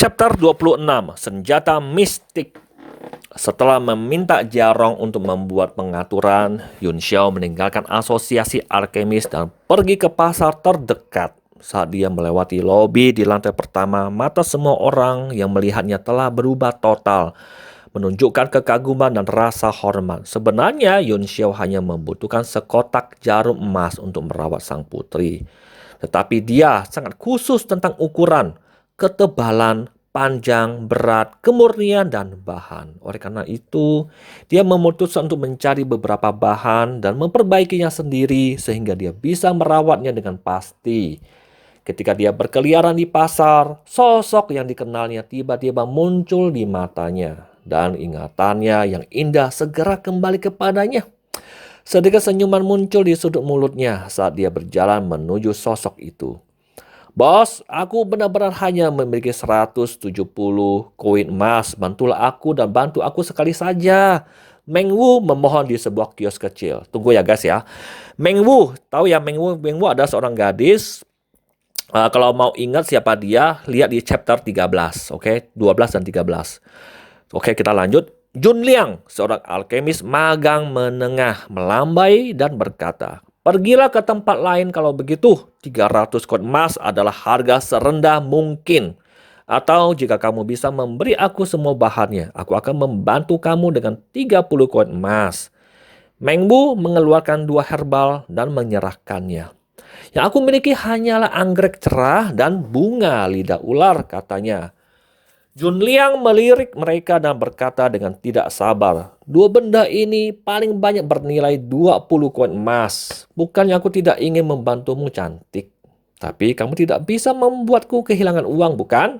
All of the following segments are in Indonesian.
Chapter 26, Senjata Mistik. Setelah meminta Jarong untuk membuat pengaturan, Yun Xiao meninggalkan asosiasi alkemis dan pergi ke pasar terdekat. Saat dia melewati lobi di lantai pertama, mata semua orang yang melihatnya telah berubah total, menunjukkan kekaguman dan rasa hormat. Sebenarnya Yun Xiao hanya membutuhkan sekotak jarum emas untuk merawat sang putri. Tetapi dia sangat khusus tentang ukuran, ketebalan, panjang, berat, kemurnian, dan bahan. Oleh karena itu, dia memutuskan untuk mencari beberapa bahan dan memperbaikinya sendiri sehingga dia bisa merawatnya dengan pasti. Ketika dia berkeliaran di pasar, sosok yang dikenalnya tiba-tiba muncul di matanya. Dan ingatannya yang indah segera kembali kepadanya. Sedikit senyuman muncul di sudut mulutnya saat dia berjalan menuju sosok itu. Bos, aku benar-benar hanya memiliki 170 koin emas. Bantulah aku dan bantu aku sekali saja. Meng Wu memohon di sebuah kios kecil. Tunggu ya guys ya. Meng Wu, tahu ya Meng Wu? Meng Wu adalah seorang gadis. Kalau mau ingat siapa dia, lihat di chapter 13. Oke, 12 dan 13. Oke, kita lanjut. Jun Liang, seorang alkemis magang menengah, melambai dan berkata, "Pergilah ke tempat lain kalau begitu. 300 koin emas adalah harga serendah mungkin. Atau jika kamu bisa memberi aku semua bahannya, aku akan membantu kamu dengan 30 koin emas." Meng Bu mengeluarkan 2 herbal dan menyerahkannya. "Yang aku miliki hanyalah anggrek cerah dan bunga lidah ular," katanya. Jun Liang melirik mereka dan berkata dengan tidak sabar, "Dua benda ini paling banyak bernilai 20 koin emas. Bukannya aku tidak ingin membantumu cantik. Tapi kamu tidak bisa membuatku kehilangan uang, bukan?"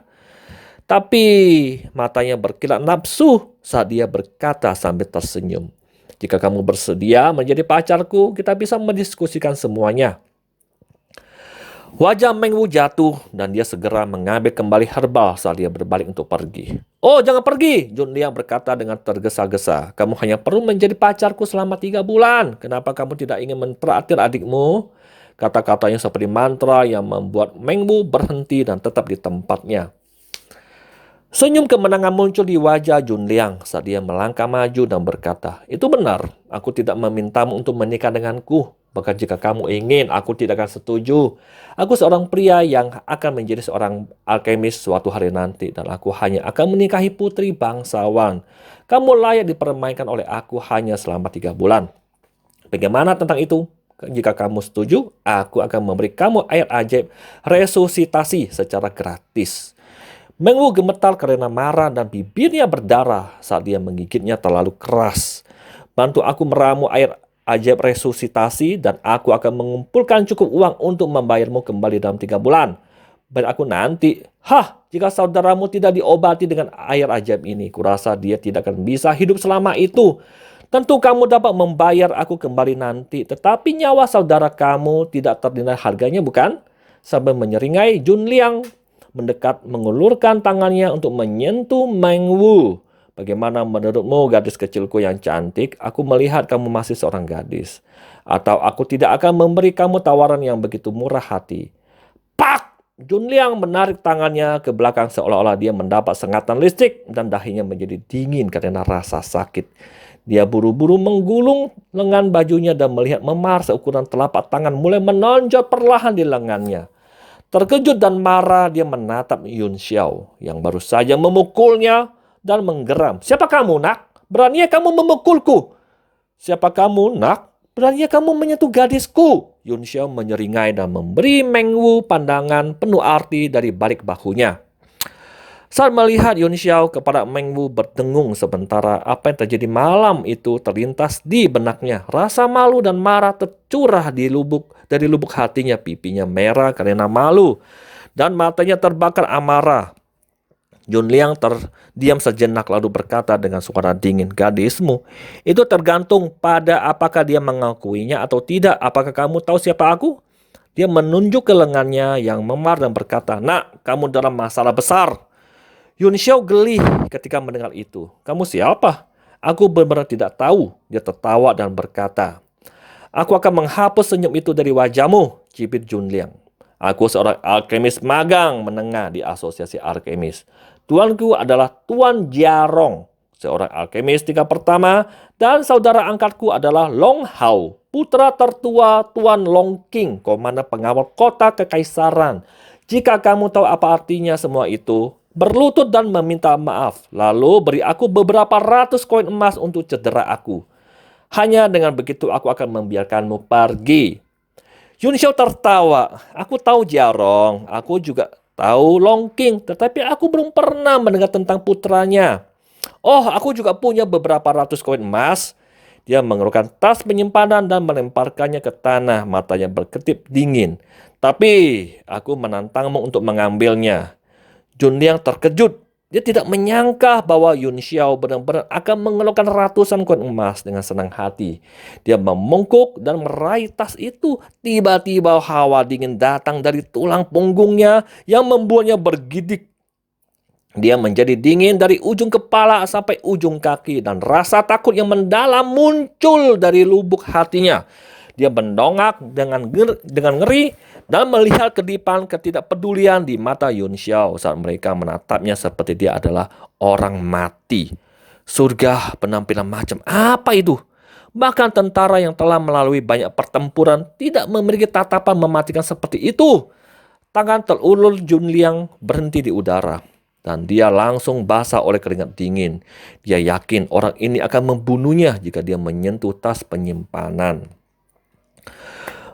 Tapi matanya berkilat nafsu saat dia berkata sambil tersenyum. "Jika kamu bersedia menjadi pacarku, kita bisa mendiskusikan semuanya." Wajah Meng Wu jatuh dan dia segera mengambil kembali herbal saat dia berbalik untuk pergi. "Oh, jangan pergi," Jun Liang berkata dengan tergesa-gesa. "Kamu hanya perlu menjadi pacarku selama 3 bulan. Kenapa kamu tidak ingin mentraktir adikmu?" Kata-katanya seperti mantra yang membuat Meng Wu berhenti dan tetap di tempatnya. Senyum kemenangan muncul di wajah Jun Liang saat dia melangkah maju dan berkata, "Itu benar, aku tidak memintamu untuk menikah denganku. Bahkan jika kamu ingin, aku tidak akan setuju. Aku seorang pria yang akan menjadi seorang alkemis suatu hari nanti, dan aku hanya akan menikahi putri bangsawan. Kamu layak dipermainkan oleh aku hanya selama 3 bulan. Bagaimana tentang itu? Jika kamu setuju, aku akan memberi kamu air ajaib resusitasi secara gratis." Meng Wu gemetar karena marah dan bibirnya berdarah saat dia menggigitnya terlalu keras. "Bantu aku meramu air ajaib resusitasi dan aku akan mengumpulkan cukup uang untuk membayarmu kembali dalam 3 bulan. Bayar aku nanti." "Hah, jika saudaramu tidak diobati dengan air ajaib ini, kurasa dia tidak akan bisa hidup selama itu. Tentu kamu dapat membayar aku kembali nanti, tetapi nyawa saudara kamu tidak ternilai harganya, bukan?" Sambil menyeringai, Jun Liang mendekat mengulurkan tangannya untuk menyentuh Meng Wu. "Bagaimana menurutmu, gadis kecilku yang cantik? Aku melihat kamu masih seorang gadis. Atau aku tidak akan memberi kamu tawaran yang begitu murah hati." Pak! Jun Liang menarik tangannya ke belakang seolah-olah dia mendapat sengatan listrik dan dahinya menjadi dingin karena rasa sakit. Dia buru-buru menggulung lengan bajunya dan melihat memar seukuran telapak tangan mulai menonjol perlahan di lengannya. Terkejut dan marah, dia menatap Yun Xiao yang baru saja memukulnya dan menggeram. "Siapa kamu, nak? Beraninya kamu memukulku?" "Siapa kamu, nak? Beraninya kamu menyentuh gadisku?" Yun Xiao menyeringai dan memberi Meng Wu pandangan penuh arti dari balik bahunya. Saat melihat Yun Xiao, kepala Meng Wu berdengung sementara apa yang terjadi malam itu terlintas di benaknya. Rasa malu dan marah tercurah dari lubuk hatinya. Pipinya merah karena malu dan matanya terbakar amarah. Jun Liang terdiam sejenak lalu berkata dengan suara dingin, "Gadismu, itu tergantung pada apakah dia mengakuinya atau tidak. Apakah kamu tahu siapa aku?" Dia menunjuk ke lengannya yang memar dan berkata, "Nak, kamu dalam masalah besar." Yun Xiao geli ketika mendengar itu. "Kamu siapa?" "Aku benar-benar tidak tahu." Dia tertawa dan berkata, "Aku akan menghapus senyum itu dari wajahmu," cibir Jun Liang. Aku seorang alkemis magang menengah di Asosiasi Alkemis. Tuanku adalah Tuan Jiarong, seorang alkemis tingkat pertama, dan saudara angkatku adalah Long Hao, putra tertua Tuan Long King, komandan pengawal kota kekaisaran. Jika kamu tahu apa artinya semua itu, berlutut dan meminta maaf, lalu beri aku beberapa ratus koin emas untuk cedera aku. Hanya dengan begitu aku akan membiarkanmu pergi. Yun Xiao tertawa. Aku tahu Jiarong, aku juga tahu Long King, tetapi aku belum pernah mendengar tentang putranya. Oh, aku juga punya beberapa ratus koin emas. Dia mengeluarkan tas penyimpanan dan melemparkannya ke tanah. Matanya berkedip dingin. Tapi, aku menantangmu untuk mengambilnya. Junliang terkejut. Dia tidak menyangka bahwa Yun Xiao benar-benar akan mengeluarkan ratusan koin emas dengan senang hati. Dia memungkuk dan meraih tas itu. Tiba-tiba hawa dingin datang dari tulang punggungnya yang membuatnya bergidik. Dia menjadi dingin dari ujung kepala sampai ujung kaki dan rasa takut yang mendalam muncul dari lubuk hatinya. Dia mendongak dengan ngeri dan melihat kedipan ketidakpedulian di mata Yun Xiao saat mereka menatapnya seperti dia adalah orang mati. Surga penampilan macam apa itu? Bahkan tentara yang telah melalui banyak pertempuran tidak memiliki tatapan mematikan seperti itu. Tangan terulur Junliang berhenti di udara. Dan dia langsung basah oleh keringat dingin. Dia yakin orang ini akan membunuhnya jika dia menyentuh tas penyimpanan.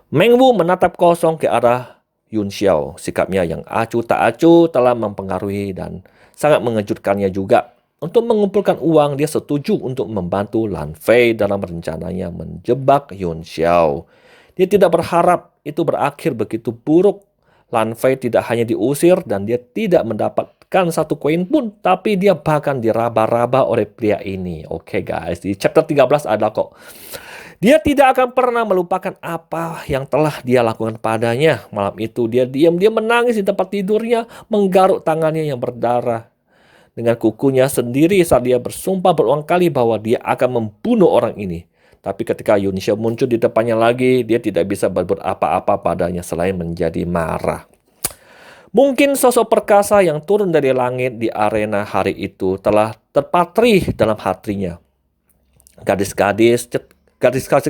Meng Wu menatap kosong ke arah Yun Xiao. Sikapnya yang acuh tak acuh telah mempengaruhi dan sangat mengejutkannya juga. Untuk mengumpulkan uang, dia setuju untuk membantu Lan Fei dalam rencananya menjebak Yun Xiao. Dia tidak berharap itu berakhir begitu buruk. Lan Fei tidak hanya diusir dan dia tidak mendapatkan satu koin pun, tapi dia bahkan diraba-raba oleh pria ini. Oke guys, di chapter 13 ada kok. Dia tidak akan pernah melupakan apa yang telah dia lakukan padanya. Malam itu dia diam-diam menangis di tempat tidurnya, menggaruk tangannya yang berdarah dengan kukunya sendiri saat dia bersumpah berulang kali bahwa dia akan membunuh orang ini. Tapi ketika Yun Xiao muncul di depannya lagi, dia tidak bisa berbuat apa-apa padanya selain menjadi marah. Mungkin sosok perkasa yang turun dari langit di arena hari itu telah terpatri dalam hatinya. Gadis-gadis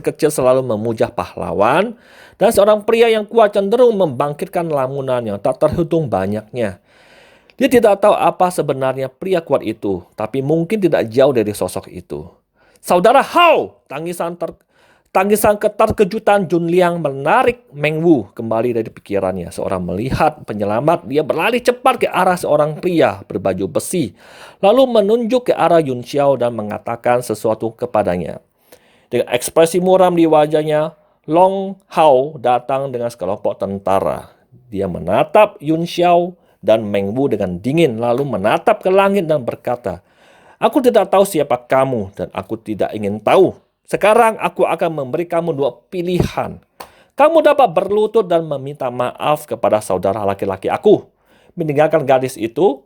kecil selalu memuja pahlawan, dan seorang pria yang kuat cenderung membangkitkan lamunan yang tak terhitung banyaknya. Dia tidak tahu apa sebenarnya pria kuat itu, tapi mungkin tidak jauh dari sosok itu. Saudara Hao! Tangisan keterkejutan Junliang menarik Meng Wu kembali dari pikirannya. Seorang melihat penyelamat, dia berlari cepat ke arah seorang pria berbaju besi, lalu menunjuk ke arah Yun Xiao dan mengatakan sesuatu kepadanya. Dengan ekspresi muram di wajahnya, Long Hao datang dengan sekelompok tentara. Dia menatap Yun Xiao dan Meng Wu dengan dingin, lalu menatap ke langit dan berkata, "Aku tidak tahu siapa kamu dan aku tidak ingin tahu. Sekarang aku akan memberi kamu dua pilihan. Kamu dapat berlutut dan meminta maaf kepada saudara laki-laki aku, meninggalkan gadis itu,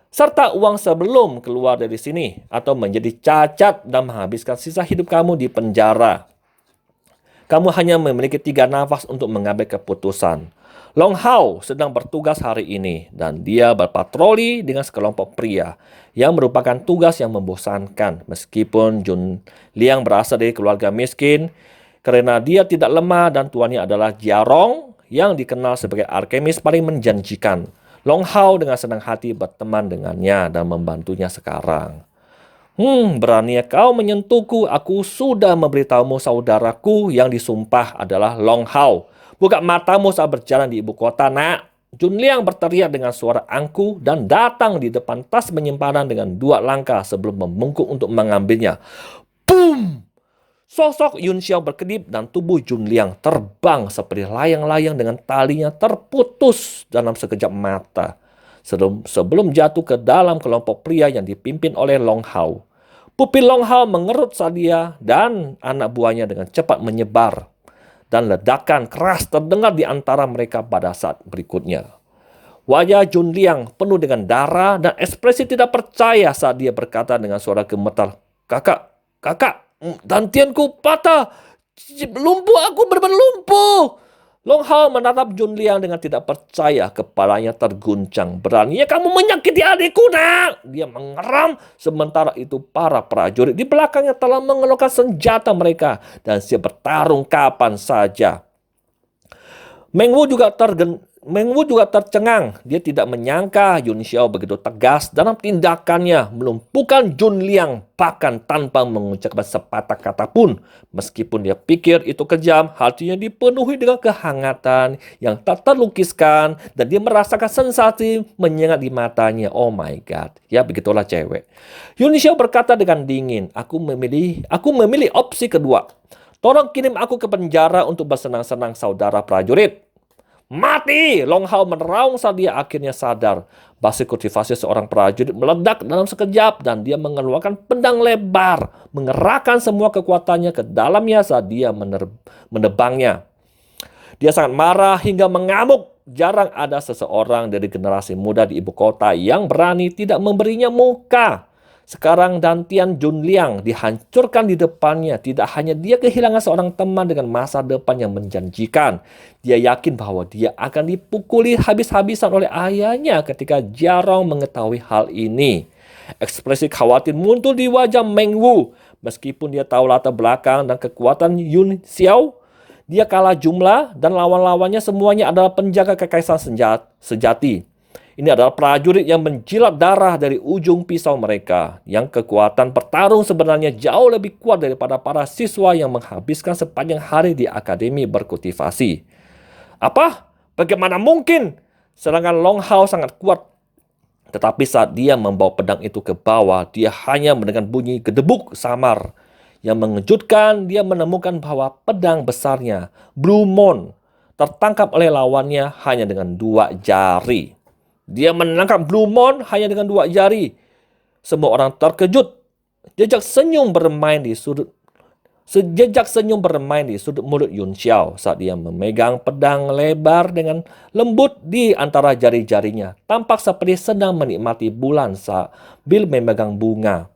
serta uang sebelum keluar dari sini, atau menjadi cacat dan menghabiskan sisa hidup kamu di penjara. Kamu hanya memiliki 3 nafas untuk mengambil keputusan. Long Hao sedang bertugas hari ini dan dia berpatroli dengan sekelompok pria yang merupakan tugas yang membosankan meskipun Jun Liang berasal dari keluarga miskin karena dia tidak lemah dan tuannya adalah Jiarong yang dikenal sebagai alkemis paling menjanjikan. Long Hao dengan senang hati berteman dengannya dan membantunya sekarang. Berani kau menyentuhku, aku sudah memberitahumu saudaraku yang disumpah adalah Long Hao. Buka matamu saat berjalan di ibu kota, nak. Junliang berteriak dengan suara angkuh dan datang di depan tas penyimpanan dengan 2 langkah sebelum membungkuk untuk mengambilnya. Boom! Sosok Yun Xiao berkedip dan tubuh Junliang terbang seperti layang-layang dengan talinya terputus dalam sekejap mata. Sebelum jatuh ke dalam kelompok pria yang dipimpin oleh Long Hao. Pupil Long Hao mengerut Sadia dan anak buahnya dengan cepat menyebar. Dan ledakan keras terdengar di antara mereka pada saat berikutnya. Wajah Junliang penuh dengan darah dan ekspresi tidak percaya saat dia berkata dengan suara gemetar, kakak, dantianku patah, lumpuh, aku benar-benar lumpuh. Long Hao menatap Jun Liang dengan tidak percaya, kepalanya terguncang. Beraninya kamu menyakiti adikku, nak! Dia mengeram, sementara itu para prajurit di belakangnya telah mengeluarkan senjata mereka dan siap bertarung kapan saja. Meng Wu juga tercengang. Dia tidak menyangka Yun Xiao begitu tegas dalam tindakannya, melumpuhkan Jun Liang bahkan tanpa mengucapkan sepatah kata pun. Meskipun dia pikir itu kejam, hatinya dipenuhi dengan kehangatan yang tak terlukiskan dan dia merasakan sensasi menyengat di matanya. Oh my God. Ya begitulah cewek. Yun Xiao berkata dengan dingin, aku memilih opsi kedua. Tolong kirim aku ke penjara untuk bersenang-senang, saudara prajurit. Mati! Long Hao meraung saat dia akhirnya sadar. Basi kultivasi seorang prajurit meledak dalam sekejap dan dia mengeluarkan pedang lebar, mengerahkan semua kekuatannya ke dalamnya saat dia menebangnya. Dia sangat marah hingga mengamuk. Jarang ada seseorang dari generasi muda di ibu kota yang berani tidak memberinya muka. Sekarang Dantian Jun Liang dihancurkan di depannya. Tidak hanya dia kehilangan seorang teman dengan masa depan yang menjanjikan. Dia yakin bahwa dia akan dipukuli habis-habisan oleh ayahnya ketika Jiarong mengetahui hal ini. Ekspresi khawatir muncul di wajah Meng Wu. Meskipun dia tahu latar belakang dan kekuatan Yun Xiao, dia kalah jumlah dan lawan-lawannya semuanya adalah penjaga kekaisaran sejati. Ini adalah prajurit yang menjilat darah dari ujung pisau mereka. Yang kekuatan bertarung sebenarnya jauh lebih kuat daripada para siswa yang menghabiskan sepanjang hari di akademi berkultivasi. Apa? Bagaimana mungkin? Serangan Long Hao sangat kuat. Tetapi saat dia membawa pedang itu ke bawah, dia hanya mendengar bunyi gedebuk samar. Yang mengejutkan, dia menemukan bahwa pedang besarnya, Blue Moon, tertangkap oleh lawannya hanya dengan 2 jari. Dia menangkap Blue Moon hanya dengan 2 jari. Semua orang terkejut. Jejak senyum bermain di sudut mulut Yun Xiao saat dia memegang pedang lebar dengan lembut di antara jari-jarinya. Tampak seperti sedang menikmati bulan sambil memegang bunga.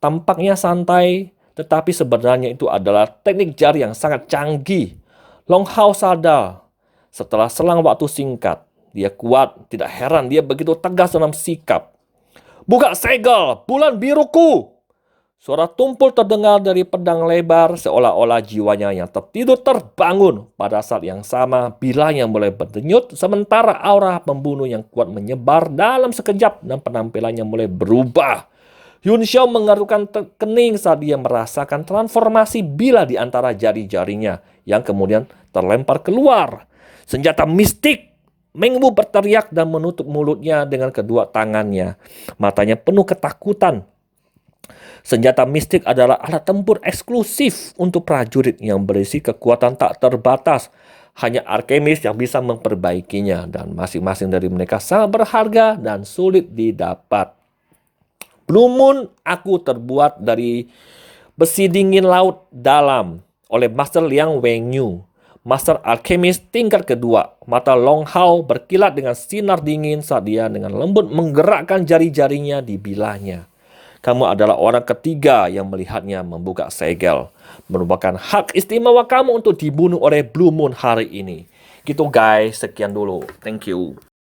Tampaknya santai, tetapi sebenarnya itu adalah teknik jari yang sangat canggih. Long Hao sadar setelah selang waktu singkat. Dia kuat, tidak heran dia begitu tegas dalam sikap. Buka segel, bulan biruku! Suara tumpul terdengar dari pedang lebar seolah-olah jiwanya yang tertidur terbangun. Pada saat yang sama, bilanya mulai berdenyut sementara aura pembunuh yang kuat menyebar dalam sekejap dan penampilannya mulai berubah. Yun Xiao mengerutkan kening saat dia merasakan transformasi bila di antara jari-jarinya yang kemudian terlempar keluar. Senjata mistik! Meng Wu berteriak dan menutup mulutnya dengan kedua tangannya. Matanya penuh ketakutan. Senjata mistik adalah alat tempur eksklusif untuk prajurit yang berisi kekuatan tak terbatas. Hanya alkemis yang bisa memperbaikinya dan masing-masing dari mereka sangat berharga dan sulit didapat. Blue Moon aku terbuat dari besi dingin laut dalam oleh Master Liang Wenyu. Master Alchemist tingkat kedua. Mata Long Hao berkilat dengan sinar dingin saat dia dengan lembut menggerakkan jari-jarinya di bilahnya. Kamu adalah orang ketiga yang melihatnya membuka segel. Merupakan hak istimewa kamu untuk dibunuh oleh Blue Moon hari ini. Gitu guys, sekian dulu. Thank you.